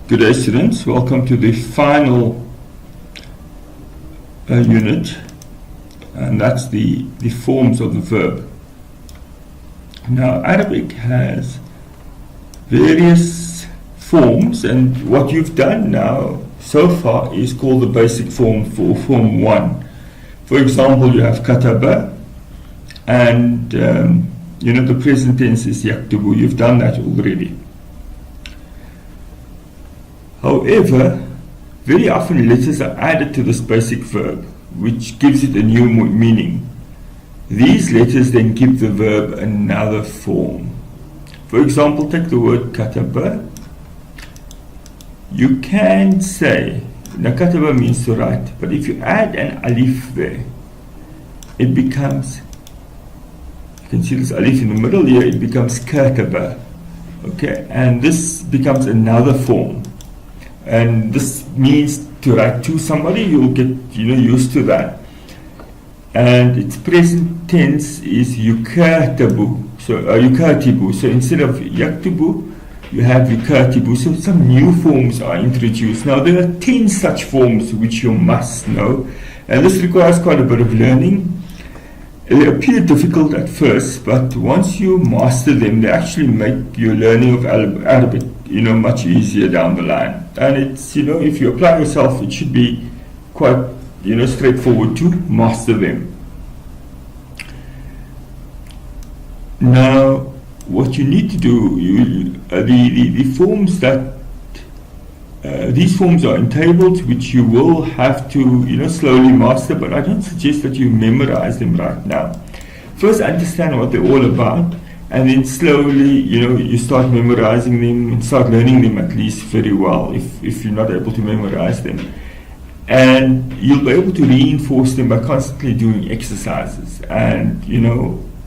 Good day, students. Welcome to the final unit, and that's the forms of the verb. Now, Arabic has various forms, and what you've done now so far is called the basic form for Form 1. For example, you have kataba, and the present tense is yaktubu. You've done that already. However, very often letters are added to this basic verb, which gives it a new meaning. These letters then give the verb another form. For example, take the word kataba. You can say, now kataba means to write, but if you add an alif there, it becomes, you can see this alif in the middle here, it becomes kataba. Okay, and this becomes another form. And this means to write to somebody. You'll get used to that. And its present tense is yukatibu. So instead of yaktubu, you have yukatibu. So some new forms are introduced. Now there are 10 such forms which you must know, and this requires quite a bit of learning. They appear difficult at first, but once you master them, they actually make your learning of Arabic much easier down the line. And it's, if you apply yourself, it should be quite, straightforward to master them. Now, what you need to do, the forms that, these forms are in tables which you will have to, slowly master, but I don't suggest that you memorize them right now. First, understand what they're all about, and then slowly, you start memorizing them and start learning them at least very well if you're not able to memorize them. And you'll be able to reinforce them by constantly doing exercises and,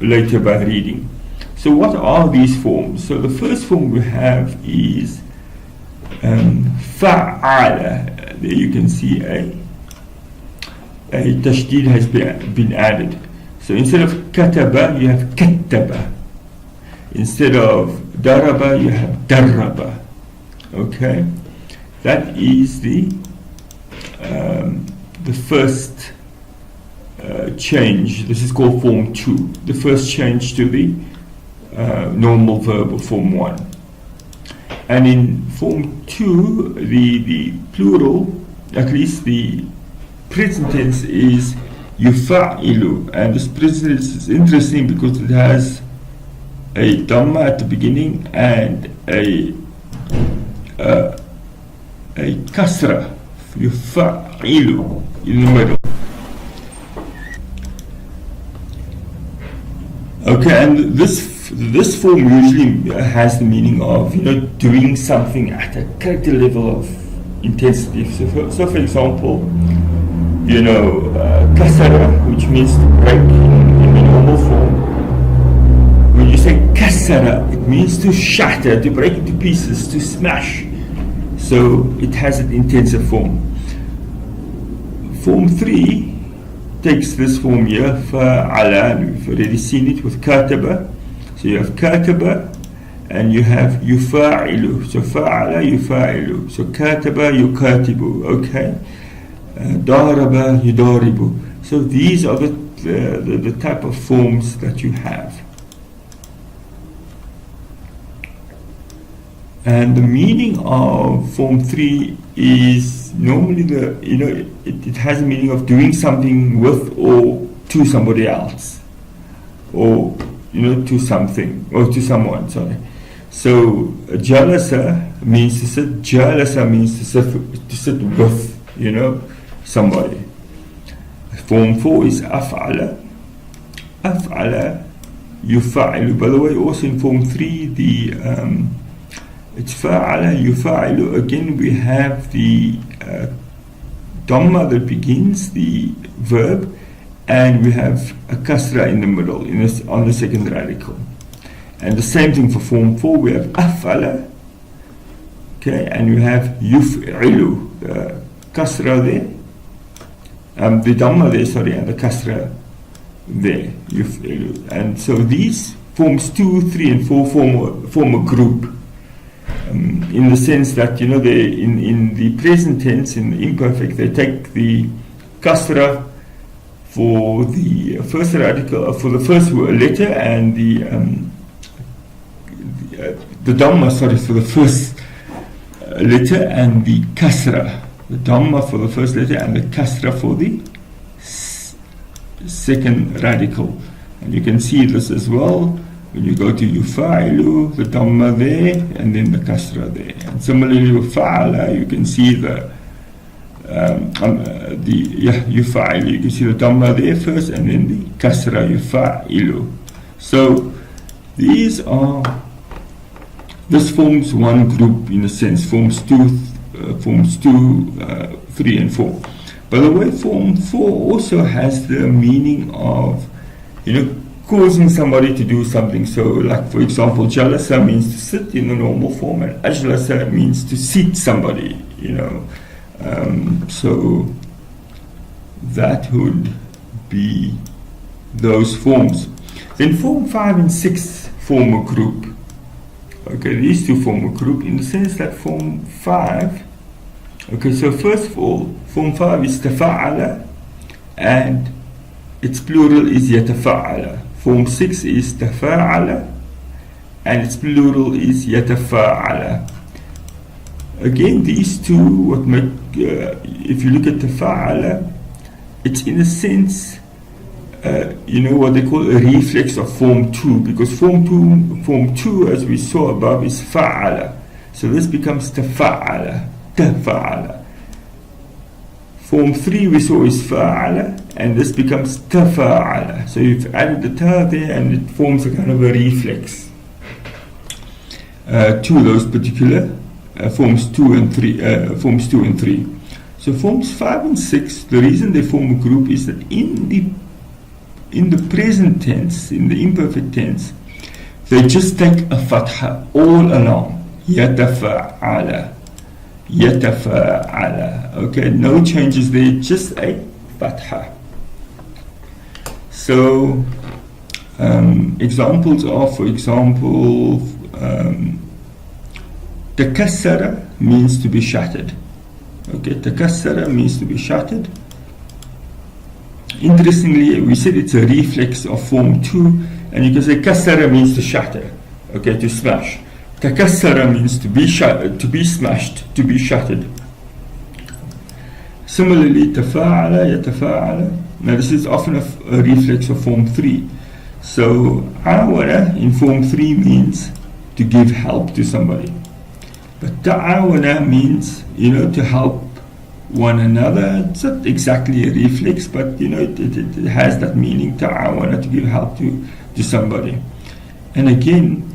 later by reading. So what are these forms? So the first form we have is fa'ala. There you can see a tashdid has been added. So instead of kataba, you have kattaba. Instead of daraba, you have darraba. Okay, that is the first change. This is called Form 2. The first change to the normal verb of Form 1. And in Form 2, the plural, at least the present tense, is yufa'ilu. And this present tense is interesting because it has a dhamma at the beginning and a kasra, yufa'ilu, in the middle. Okay, and this form usually has the meaning of doing something at a character level of intensity. So for example, kasara, which means to break in the normal form. When you say kasara, it means to shatter, to break into pieces, to smash. So it has an intensive form. Form 3 takes this form here, fa'ala. We've already seen it with kataba. So you have kataba and you have yufa'ilu. So fa'ala, yufa'ilu. So kataba, yukatibu. Okay. Daraba, yudaribu. So these are the type of forms that you have. And the meaning of Form 3 is normally it has a meaning of doing something with or to somebody else, or to something or to someone. Sorry. So jalasa means to sit. Jalasa means to sit with somebody. Form 4 is af'ala. Af'ala, yufa'ilu. By the way, also in Form 3, it's fa'ala, yufa'ilu. Again, we have the dhamma that begins the verb, and we have a kasra in the middle, on the second radical. And the same thing for Form 4, we have af'ala, okay, and we have yuf'ilu, the kasra there, the dhamma there, sorry, and the kasra there, yuf'ilu. And so these forms 2, 3, and 4 form a group. in the sense that, you know, they in the present tense, in the imperfect, they take the kasra for the first radical, for the first letter, and the dhamma, sorry, for the first letter, and the kasra, the dhamma for the first letter, and the kasra for the second radical. And you can see this as well when you go to yufa'ilu, the dhamma there, and then the kasra there. And similarly with fa'ala, you can see the yufa'ilu, you can see the dhamma there first, and then the kasra, yufa'ilu. So these are, this forms one group in a sense, forms two, 3 and 4. By the way, form 4 also has the meaning of, you know, causing somebody to do something. So, like for example, jalasa means to sit in the normal form, and ajlasa means to seat somebody, you know. So that would be those forms. Then form 5 and 6 form a group. Okay, these two form a group in the sense that form 5, okay, so first of all, form 5 is tafa'ala, and its plural is yatafa'ala. Form 6 is tafa'ala, and its plural is yatafa'ala. Again, these two, what make, if you look at tafa'ala, it's in a sense, you know, what they call a reflex of form 2, because form 2, as we saw above, is fa'ala. So this becomes tafa'ala, tafa'ala. Form 3 we saw is fa'ala, and this becomes tafa'ala. So you've added the ta there, and it forms a kind of a reflex to those particular forms 2 and 3. Forms 2 and 3. So forms 5 and 6, the reason they form a group is that in the present tense, in the imperfect tense, they just take a fatha all along. Yatafa'ala. Yatafa'ala. Okay, no changes there, just a fatha. So examples are, for example, takassara means to be shattered. Okay, takassara means to be shattered. Interestingly, we said it's a reflex of form 2, and you can say kassara means to shatter, okay, to smash. Takassara means to be smashed, to be shattered. Similarly, tafa'ala, yatafa'ala. Now this is often a reflex of form 3. So awana in form 3 means to give help to somebody. But ta'awana means, you know, to help one another. It's not exactly a reflex, but you know, it has that meaning, ta'awana, to give help to somebody. And again,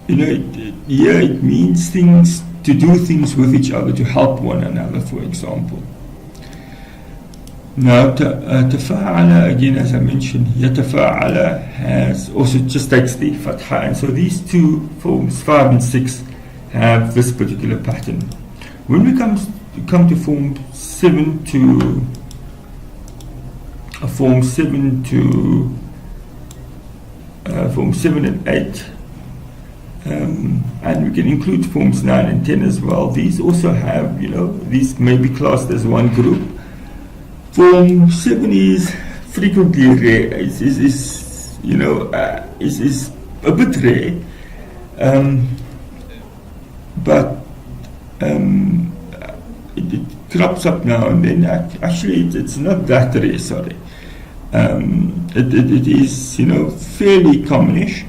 you know, it means things, to do things with each other, to help one another, for example. Now, tafa'ala, again, as I mentioned, yatafa'ala has also just takes the fatha, and so these two forms, 5 and 6, have this particular pattern. When we come to form 7 to form 7 and 8, and we can include forms 9 and 10 as well. These also have, you know, these may be classed as one group. Form 7 is frequently rare, is you know, is a bit rare, but it crops up now and then. Actually, it's not that rare, sorry. It is, you know, fairly commonish.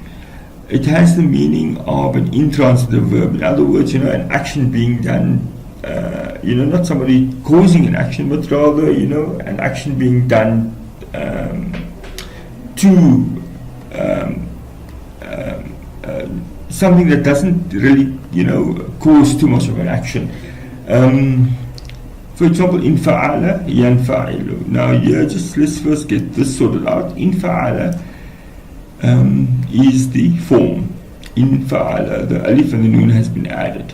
It has the meaning of an intransitive verb. In other words, you know, an action being done, you know, not somebody causing an action, but rather, you know, an action being done to something that doesn't really, you know, cause too much of an action. For example, in fa'ala, yanfa'ilu. Now here, just let's first get this sorted out. In fa'ala is the form. In fa'ala, the alif and the noon has been added.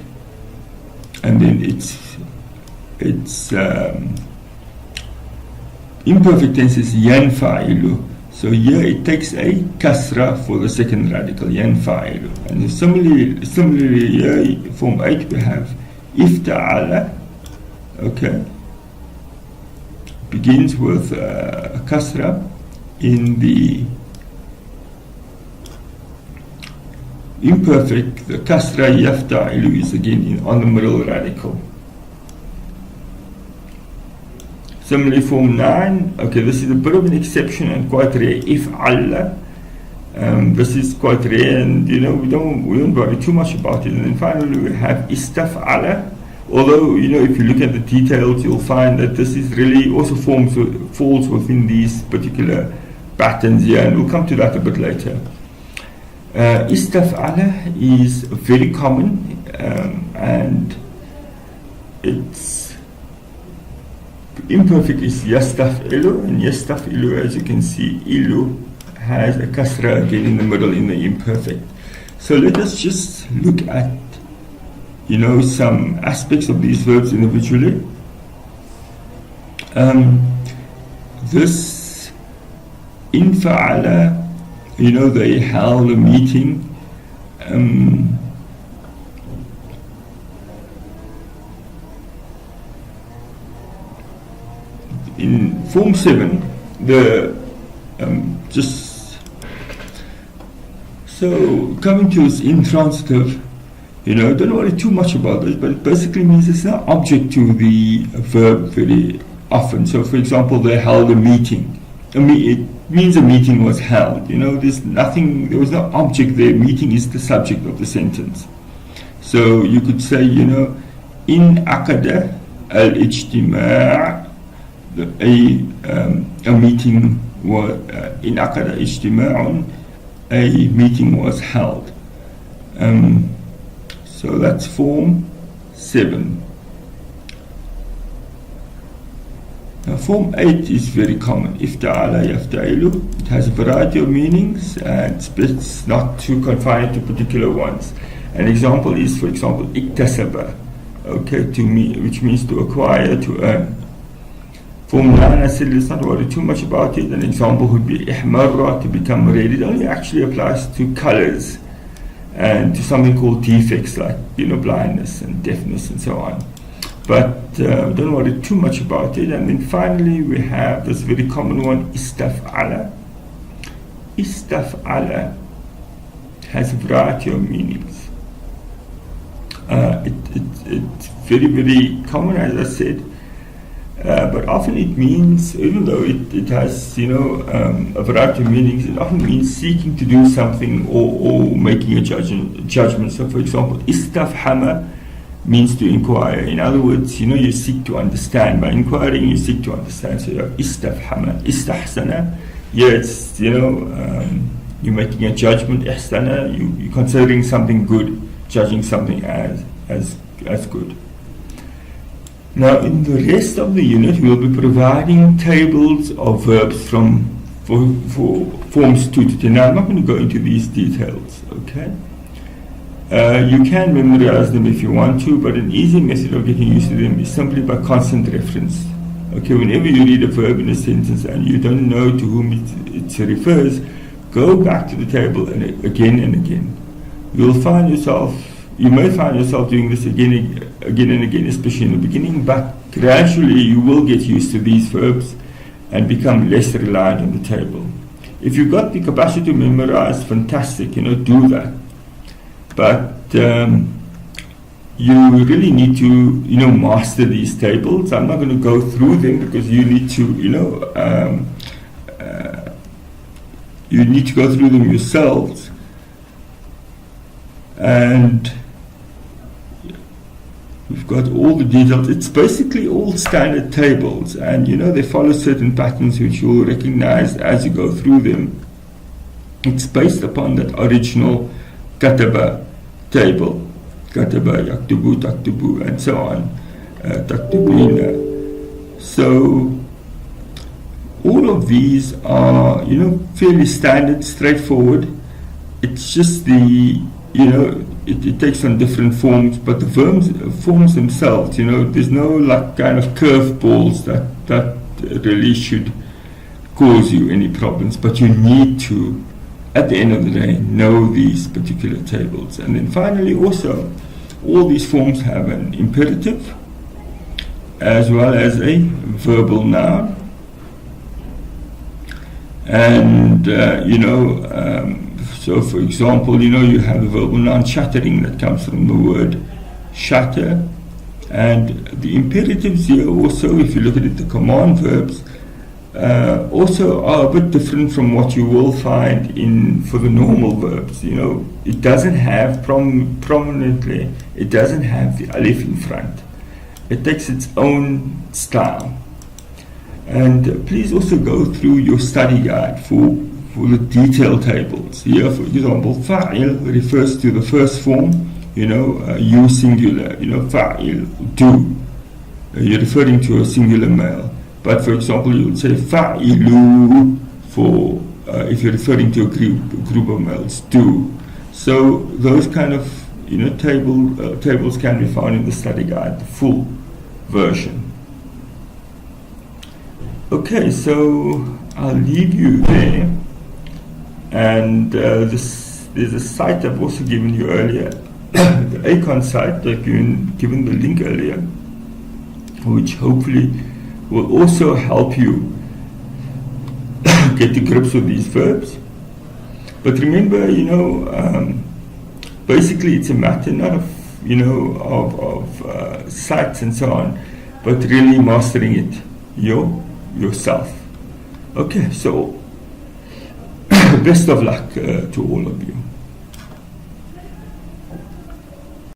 And then its imperfect tense is yanfa'ilu. So here it takes a kasra for the second radical, yanfa'ilu. And similarly here, form 8 we have ifta'ala, okay, begins with a kasra in the imperfect. The kasra yafta'ilu is again on the middle radical. Similarly, form 9, okay, this is a bit of an exception and quite rare. If'alla, this is quite rare, and we don't worry too much about it. And then finally, we have istaf'ala. Although, if you look at the details, you'll find that this is really also falls within these particular patterns here, and we'll come to that a bit later. Istaf'ala is very common, and it's imperfect is yastaf'ilu, and yastaf'ilu, as you can see, ilu has a kasra again in the middle in the imperfect. So let us just look at some aspects of these verbs individually. This infa'ala, they held a meeting. In form 7, so coming to its intransitive, don't worry too much about this, but it basically means it's not object to the verb very often. So, for example, they held a meeting. It means a meeting was held. There was no object there. Meeting is the subject of the sentence. So you could say, in aqada al-ijtima', a meeting was in aqada ijtima'un, a meeting was held. So that's form 7. Now form 8 is very common. Ifta'ala yafta'ilu. It has a variety of meanings, and it's best not to confine it to particular ones. An example is, for example, iktasaba, okay, which means to acquire, to earn. Form 9, I said let's not worry too much about it. An example would be ihmarra, to become red. It only actually applies to colors and to something called defects like blindness and deafness and so on. But don't worry too much about it. And then finally we have this very common one, istaf'ala. Istaf'ala has a variety of meanings. It's very, very common, as I said. But often it means, even though it has a variety of meanings, it often means seeking to do something or making a judgment. So for example, istafhama means to inquire. In other words, you seek to understand. By inquiring, you seek to understand. So you have istafhama. Istahsana, it's you're making a judgment. Ihsana, you're considering something good, judging something as good. Now, in the rest of the unit, we'll be providing tables of verbs for forms 2 to 10. Now, I'm not going to go into these details, okay? You can memorize them if you want to, but an easy method of getting used to them is simply by constant reference. Okay, whenever you read a verb in a sentence and you don't know to whom it refers, go back to the table and again. You may find yourself doing this again and again, especially in the beginning, but gradually you will get used to these verbs and become less reliant on the table. If you've got the capacity to memorize, fantastic, do that. But you really need to, master these tables. I'm not going to go through them because you need to, you need to go through them yourselves. And we've got all the details. It's basically all standard tables, and they follow certain patterns which you'll recognize as you go through them. It's based upon that original kataba table. Kataba, yaktubu, taktubu, and so on. Taktubina. So all of these are, fairly standard, straightforward. It's just the it takes on different forms, but the forms themselves, there's no kind of curve balls that really should cause you any problems, but you need to, at the end of the day, know these particular tables. And then finally, also, all these forms have an imperative as well as a verbal noun. And, so for example, you have the verbal noun shuttering that comes from the word shutter. And the imperatives here also, if you look at it, the command verbs, also are a bit different from what you will find for the normal verbs. It doesn't have prominently, it doesn't have the alif in front. It takes its own style. And please also go through your study guide for the detailed tables. Here, for example, fa'il refers to the first form, you singular, fa'il, do. You're referring to a singular male. But for example, you would say fa'ilu for if you're referring to a group of males, do. So those kind of tables can be found in the study guide, the full version. Okay, so I'll leave you there. And there's a site I've also given you earlier, the Acon site. I've given the link earlier, which hopefully will also help you get to grips with these verbs. But remember, basically it's a matter not of sites and so on, but really mastering it yourself. Okay, so best of luck to all of you.